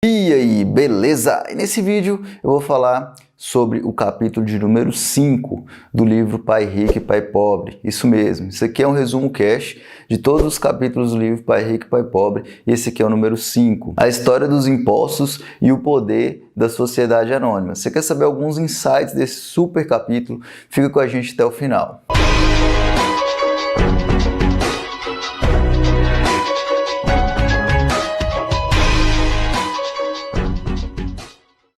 E aí, beleza? E nesse vídeo eu vou falar sobre o capítulo de número 5 do livro Pai Rico e Pai Pobre. Isso mesmo, isso aqui é um resumo cash de todos os capítulos do livro Pai Rico e Pai Pobre, e esse aqui é o número 5, a história dos impostos e o poder da sociedade anônima. Você quer saber alguns insights desse super capítulo? Fica com a gente até o final.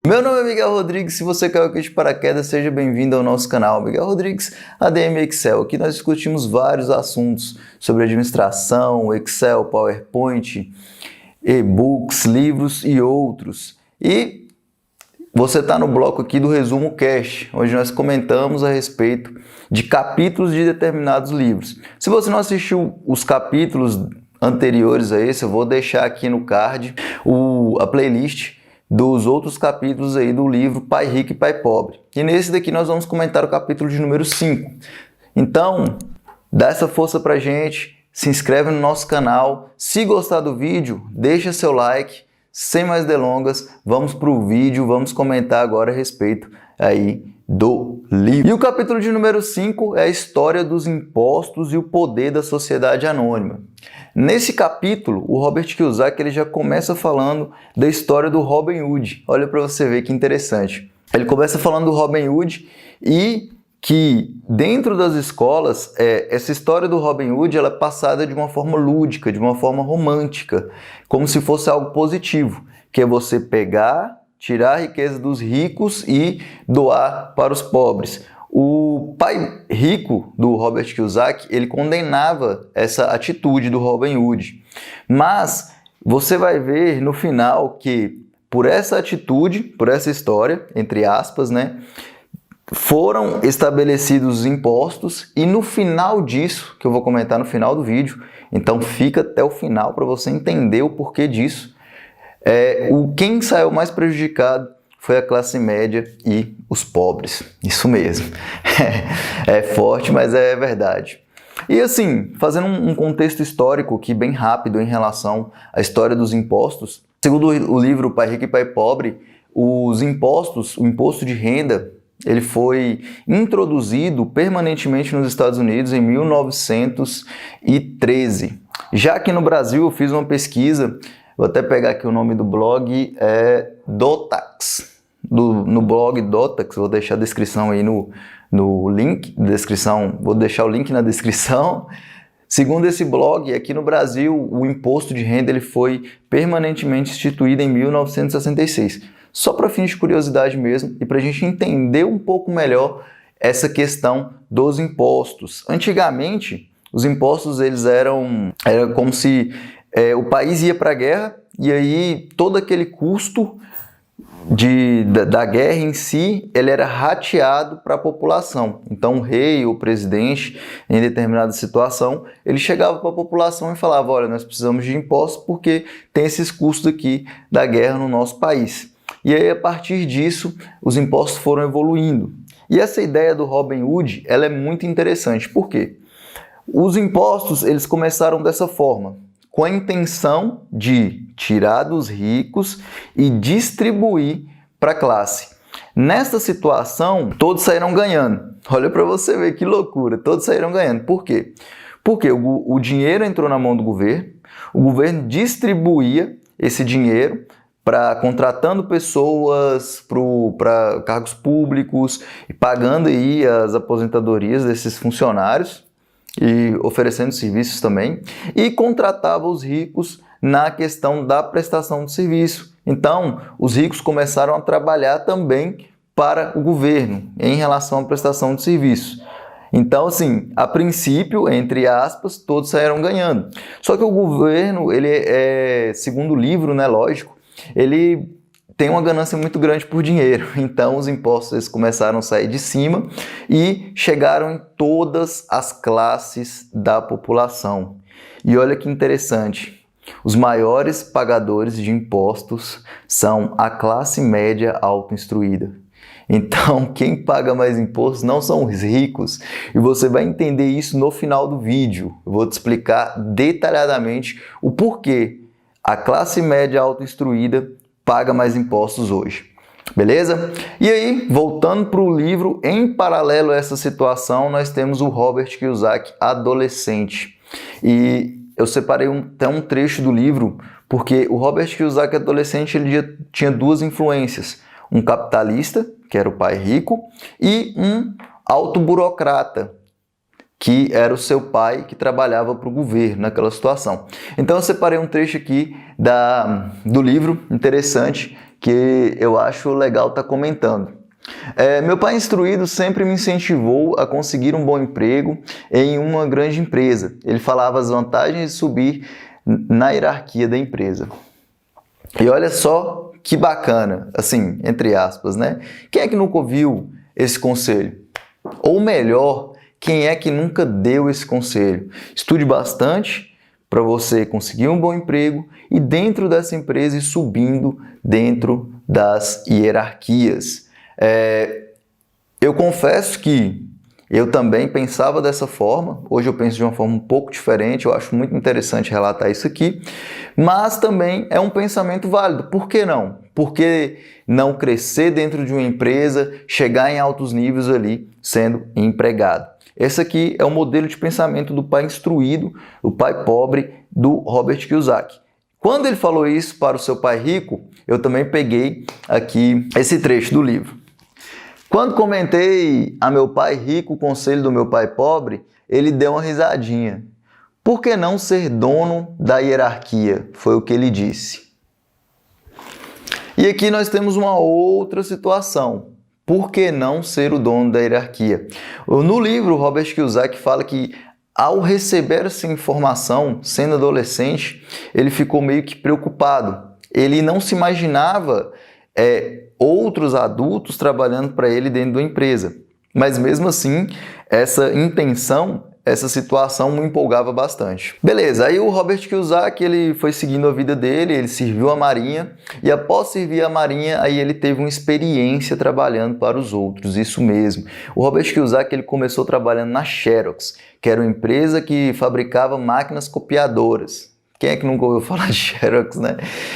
Meu nome é Miguel Rodrigues, se você caiu aqui de paraquedas, seja bem-vindo ao nosso canal Miguel Rodrigues ADM Excel. Aqui nós discutimos vários assuntos sobre administração, Excel, PowerPoint, e-books, livros e outros. E você está no bloco aqui do resumo cash, onde nós comentamos a respeito de capítulos de determinados livros. Se você não assistiu os capítulos anteriores a esse, eu vou deixar aqui no card a playlist dos outros capítulos aí do livro Pai Rico e Pai Pobre. E nesse daqui nós vamos comentar o capítulo de número 5. Então, dá essa força pra gente, se inscreve no nosso canal. Se gostar do vídeo, deixa seu like. Sem mais delongas, vamos pro vídeo, vamos comentar agora a respeito aí do livro. E o capítulo de número 5 é a história dos impostos e o poder da sociedade anônima. Nesse capítulo, o Robert Kiyosaki ele já começa falando da história do Robin Hood. Olha para você ver que interessante. Ele começa falando do Robin Hood e que dentro das escolas, essa história do Robin Hood ela é passada de uma forma lúdica, de uma forma romântica, como se fosse algo positivo, que é você pegar, tirar a riqueza dos ricos e doar para os pobres. O pai rico do Robert Kiyosaki, ele condenava essa atitude do Robin Hood. Mas você vai ver no final que por essa atitude, por essa história, entre aspas, né, foram estabelecidos os impostos e no final disso, que eu vou comentar no final do vídeo, então fica até o final para você entender o porquê disso, quem saiu mais prejudicado foi a classe média e os pobres. Isso mesmo. É forte, mas é verdade. E assim, fazendo um contexto histórico aqui bem rápido em relação à história dos impostos, segundo o livro Pai Rico e Pai Pobre, os impostos, o imposto de renda, ele foi introduzido permanentemente nos Estados Unidos em 1913. Já aqui no Brasil eu fiz uma pesquisa, vou até pegar aqui o nome do blog, Dotax. No blog Dotax, vou deixar a descrição aí no link, vou deixar o link na descrição. Segundo esse blog, aqui no Brasil, o imposto de renda ele foi permanentemente instituído em 1966. Só para fins de curiosidade mesmo e para a gente entender um pouco melhor essa questão dos impostos. Antigamente, os impostos eles era como se o país ia para a guerra e aí todo aquele custo da guerra em si, ele era rateado para a população. Então o rei ou o presidente, em determinada situação, ele chegava para a população e falava, olha, nós precisamos de impostos porque tem esses custos aqui da guerra no nosso país. E aí, a partir disso, os impostos foram evoluindo. E essa ideia do Robin Hood, ela é muito interessante. Por quê? Os impostos, eles começaram dessa forma, com a intenção de tirar dos ricos e distribuir para a classe. Nesta situação, todos saíram ganhando. Olha para você ver que loucura, todos saíram ganhando. Por quê? Porque o dinheiro entrou na mão do governo, o governo distribuía esse dinheiro contratando pessoas para cargos públicos e pagando aí as aposentadorias desses funcionários e oferecendo serviços também, e contratava os ricos na questão da prestação de serviço. Então, os ricos começaram a trabalhar também para o governo em relação à prestação de serviço. Então, assim, a princípio, entre aspas, todos saíram ganhando. Só que o governo, ele segundo o livro, né, lógico, ele tem uma ganância muito grande por dinheiro. Então, os impostos eles começaram a sair de cima e chegaram em todas as classes da população. E olha que interessante, os maiores pagadores de impostos são a classe média autoinstruída. Então, quem paga mais impostos não são os ricos. E você vai entender isso no final do vídeo. Eu vou te explicar detalhadamente o porquê a classe média autoinstruída paga mais impostos hoje. Beleza? E aí, voltando para o livro, em paralelo a essa situação, nós temos o Robert Kiyosaki adolescente. E eu separei até um trecho do livro, porque o Robert Kiyosaki adolescente ele já tinha duas influências. Um capitalista, que era o pai rico, e um autoburocrata, que era o seu pai que trabalhava para o governo naquela situação. Então eu separei um trecho aqui do livro, interessante, que eu acho legal estar comentando. Meu pai instruído sempre me incentivou a conseguir um bom emprego em uma grande empresa. Ele falava as vantagens de subir na hierarquia da empresa. E olha só que bacana, assim, entre aspas, né? Quem é que nunca ouviu esse conselho? Ou melhor, quem é que nunca deu esse conselho? Estude bastante para você conseguir um bom emprego e dentro dessa empresa ir subindo dentro das hierarquias. Eu confesso que eu também pensava dessa forma, hoje eu penso de uma forma um pouco diferente, eu acho muito interessante relatar isso aqui, mas também é um pensamento válido. Por que não? Por que não crescer dentro de uma empresa, chegar em altos níveis ali sendo empregado? Esse aqui é o modelo de pensamento do pai instruído, o pai pobre do Robert Kiyosaki. Quando ele falou isso para o seu pai rico, eu também peguei aqui esse trecho do livro. Quando comentei a meu pai rico o conselho do meu pai pobre, ele deu uma risadinha. Por que não ser dono da hierarquia? Foi o que ele disse. E aqui nós temos uma outra situação. Por que não ser o dono da hierarquia? No livro, Robert Kiyosaki fala que ao receber essa informação, sendo adolescente, ele ficou meio que preocupado. Ele não se imaginava outros adultos trabalhando para ele dentro da empresa. Mas mesmo assim, essa intenção, essa situação me empolgava bastante. Beleza, aí o Robert Kiyosaki ele foi seguindo a vida dele, ele serviu a Marinha e após servir a Marinha, aí ele teve uma experiência trabalhando para os outros, isso mesmo. O Robert Kiyosaki ele começou trabalhando na Xerox, que era uma empresa que fabricava máquinas copiadoras. Quem é que nunca ouviu falar de Xerox, né?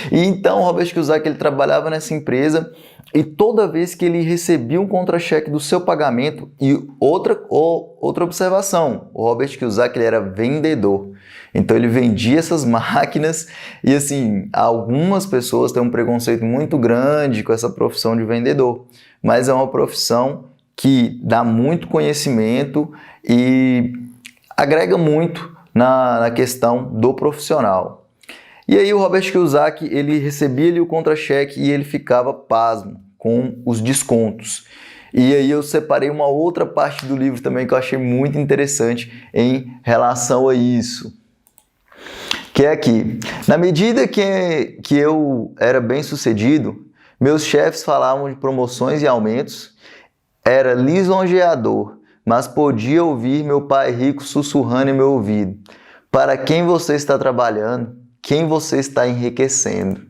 E então o Robert Kiyosaki ele trabalhava nessa empresa e toda vez que ele recebia um contra-cheque do seu pagamento, e outra observação, o Robert Kiyosaki ele era vendedor. Então ele vendia essas máquinas e assim, algumas pessoas têm um preconceito muito grande com essa profissão de vendedor, mas é uma profissão que dá muito conhecimento e agrega muito na questão do profissional. E aí o Robert Kiyosaki, ele recebia ali o contra-cheque e ele ficava pasmo com os descontos. E aí eu separei uma outra parte do livro também que eu achei muito interessante em relação a isso. Que é aqui. Na medida que eu era bem sucedido, meus chefes falavam de promoções e aumentos, era lisonjeador, mas podia ouvir meu pai rico sussurrando em meu ouvido. Para quem você está trabalhando? Quem você está enriquecendo?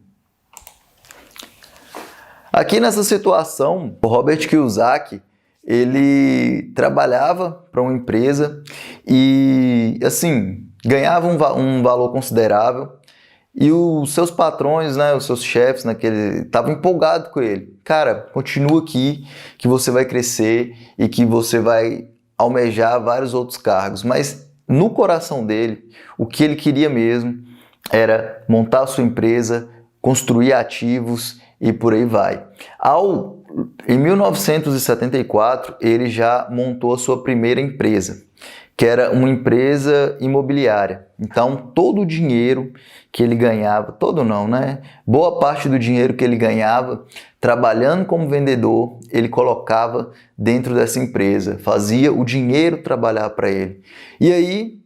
Aqui nessa situação, o Robert Kiyosaki, ele trabalhava para uma empresa e, assim, ganhava um valor considerável e os seus patrões, né, os seus chefes, estavam empolgados com ele. Cara, continua aqui que você vai crescer e que você vai almejar vários outros cargos. Mas no coração dele, o que ele queria mesmo era montar a sua empresa, construir ativos e por aí vai. Em 1974, ele já montou a sua primeira empresa, que era uma empresa imobiliária. Então, todo o dinheiro que ele ganhava, todo não, né? Boa parte do dinheiro que ele ganhava trabalhando como vendedor, ele colocava dentro dessa empresa, fazia o dinheiro trabalhar para ele. E aí,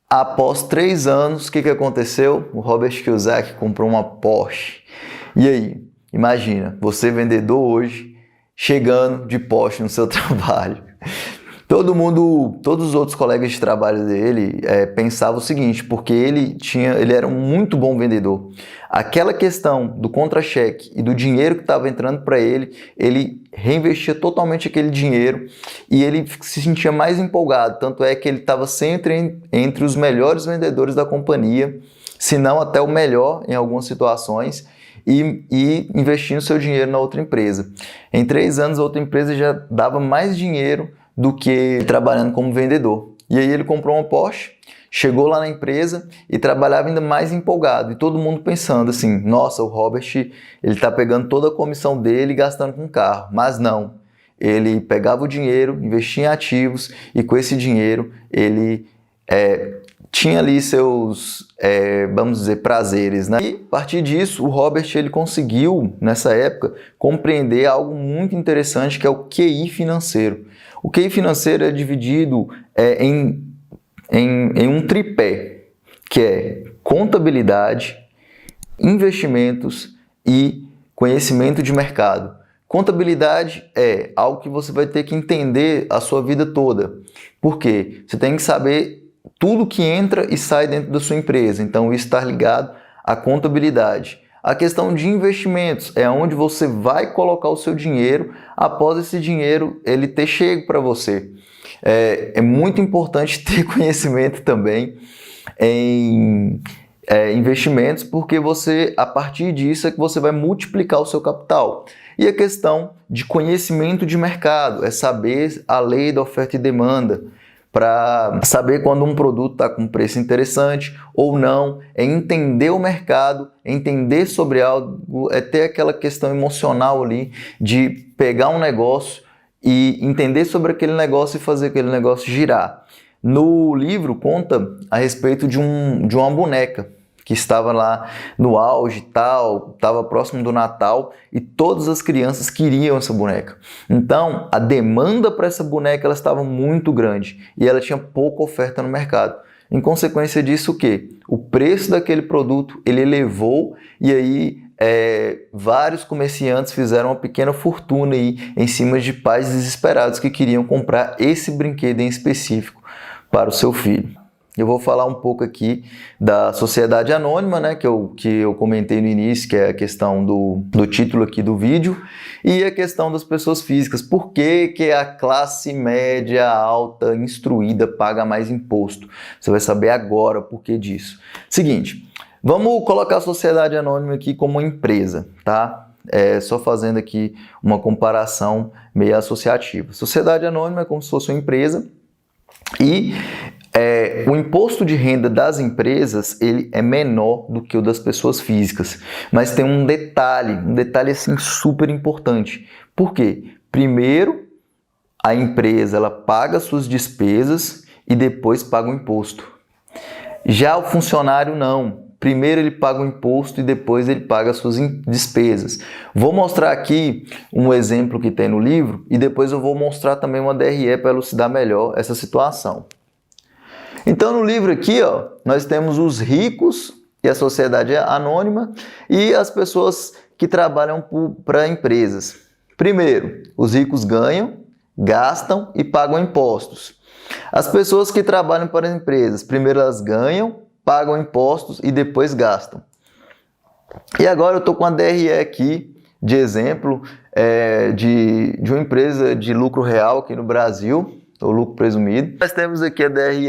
após 3 anos, o que aconteceu? O Robert Kiyosaki comprou uma Porsche. E aí, imagina, você vendedor hoje, chegando de Porsche no seu trabalho. Todos os outros colegas de trabalho dele pensavam o seguinte, porque ele era um muito bom vendedor. Aquela questão do contra-cheque e do dinheiro que estava entrando para ele reinvestia totalmente aquele dinheiro e ele se sentia mais empolgado. Tanto é que ele estava sempre entre os melhores vendedores da companhia, se não até o melhor em algumas situações. e investindo seu dinheiro na outra empresa. Em 3 anos, a outra empresa já dava mais dinheiro do que trabalhando como vendedor. E aí ele comprou uma Porsche, chegou lá na empresa e trabalhava ainda mais empolgado. E todo mundo pensando assim, nossa, o Robert, ele está pegando toda a comissão dele e gastando com carro. Mas não, ele pegava o dinheiro, investia em ativos e com esse dinheiro ele tinha ali seus, vamos dizer, prazeres, né? E a partir disso, o Robert ele conseguiu, nessa época, compreender algo muito interessante que é o QI financeiro. O QI financeiro é dividido em um tripé, que é contabilidade, investimentos e conhecimento de mercado. Contabilidade é algo que você vai ter que entender a sua vida toda. Por quê? Você tem que saber tudo que entra e sai dentro da sua empresa. Então, isso está ligado à contabilidade. A questão de investimentos é onde você vai colocar o seu dinheiro após esse dinheiro ele ter chego para você. É muito importante ter conhecimento também em investimentos, porque a partir disso é que você vai multiplicar o seu capital. E a questão de conhecimento de mercado é saber a lei da oferta e demanda, para saber quando um produto está com um preço interessante ou não, é entender o mercado, entender sobre algo, é ter aquela questão emocional ali de pegar um negócio e entender sobre aquele negócio e fazer aquele negócio girar. No livro conta a respeito de uma boneca que estava lá no auge, estava próximo do Natal e todas as crianças queriam essa boneca. Então, a demanda para essa boneca ela estava muito grande e ela tinha pouca oferta no mercado. Em consequência disso, o quê? O preço daquele produto ele elevou e aí vários comerciantes fizeram uma pequena fortuna aí em cima de pais desesperados que queriam comprar esse brinquedo em específico para o seu filho. Eu vou falar um pouco aqui da Sociedade Anônima, né, que eu comentei no início, que é a questão do título aqui do vídeo, e a questão das pessoas físicas. Por que a classe média alta instruída paga mais imposto? Você vai saber agora o porquê disso. Seguinte, vamos colocar a Sociedade Anônima aqui como uma empresa, tá? Só fazendo aqui uma comparação meio associativa. Sociedade Anônima é como se fosse uma empresa e o imposto de renda das empresas ele é menor do que o das pessoas físicas, mas tem um detalhe assim super importante. Por quê? Primeiro, a empresa ela paga suas despesas e depois paga o imposto. Já o funcionário não. Primeiro ele paga o imposto e depois ele paga as suas despesas. Vou mostrar aqui um exemplo que tem no livro e depois eu vou mostrar também uma DRE para elucidar melhor essa situação. Então, no livro aqui, ó, nós temos os ricos e a sociedade anônima e as pessoas que trabalham para empresas. Primeiro, os ricos ganham, gastam e pagam impostos. As pessoas que trabalham para as empresas, primeiro elas ganham, pagam impostos e depois gastam. E agora eu estou com a DRE aqui de exemplo de uma empresa de lucro real aqui no Brasil, o lucro presumido. Nós temos aqui a DRE,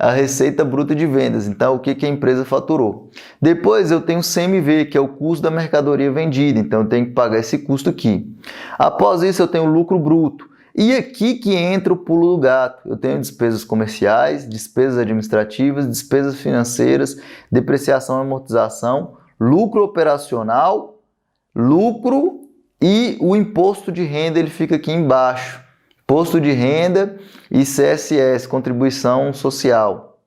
a receita bruta de vendas, então o que a empresa faturou. Depois eu tenho o CMV, que é o custo da mercadoria vendida, então eu tenho que pagar esse custo aqui. Após isso eu tenho o lucro bruto, e aqui que entra o pulo do gato. Eu tenho despesas comerciais, despesas administrativas, despesas financeiras, depreciação e amortização, lucro operacional, lucro e o imposto de renda ele fica aqui embaixo. Imposto de renda e CSS, contribuição social.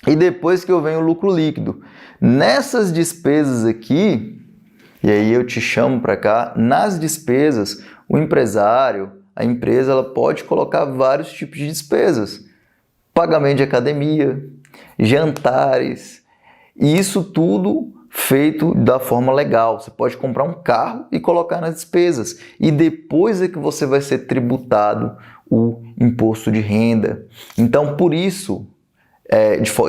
E depois que eu venho o lucro líquido. Nessas despesas aqui, e aí eu te chamo para cá, nas despesas, o empresário, a empresa, ela pode colocar vários tipos de despesas. Pagamento de academia, jantares, e isso tudo feito da forma legal. Você pode comprar um carro e colocar nas despesas. E depois é que você vai ser tributado o imposto de renda. Então, por isso,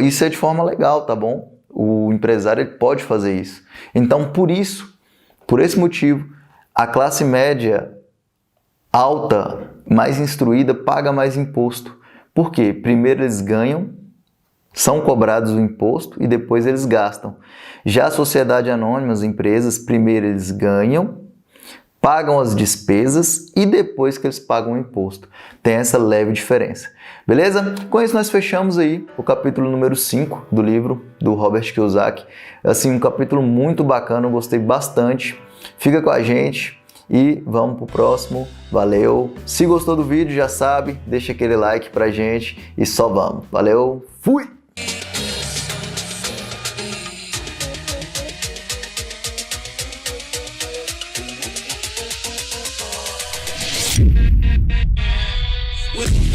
isso é de forma legal, tá bom? O empresário ele pode fazer isso. Então, por esse motivo, a classe média alta, mais instruída, paga mais imposto. Por quê? Primeiro eles ganham, são cobrados o imposto e depois eles gastam. Já a sociedade anônima, as empresas, primeiro eles ganham, pagam as despesas e depois que eles pagam o imposto. Tem essa leve diferença. Beleza? Com isso nós fechamos aí o capítulo número 5 do livro do Robert Kiyosaki. Assim, um capítulo muito bacana, eu gostei bastante. Fica com a gente e vamos pro próximo. Valeu! Se gostou do vídeo, já sabe, deixa aquele like pra gente e só vamos. Valeu! Fui! With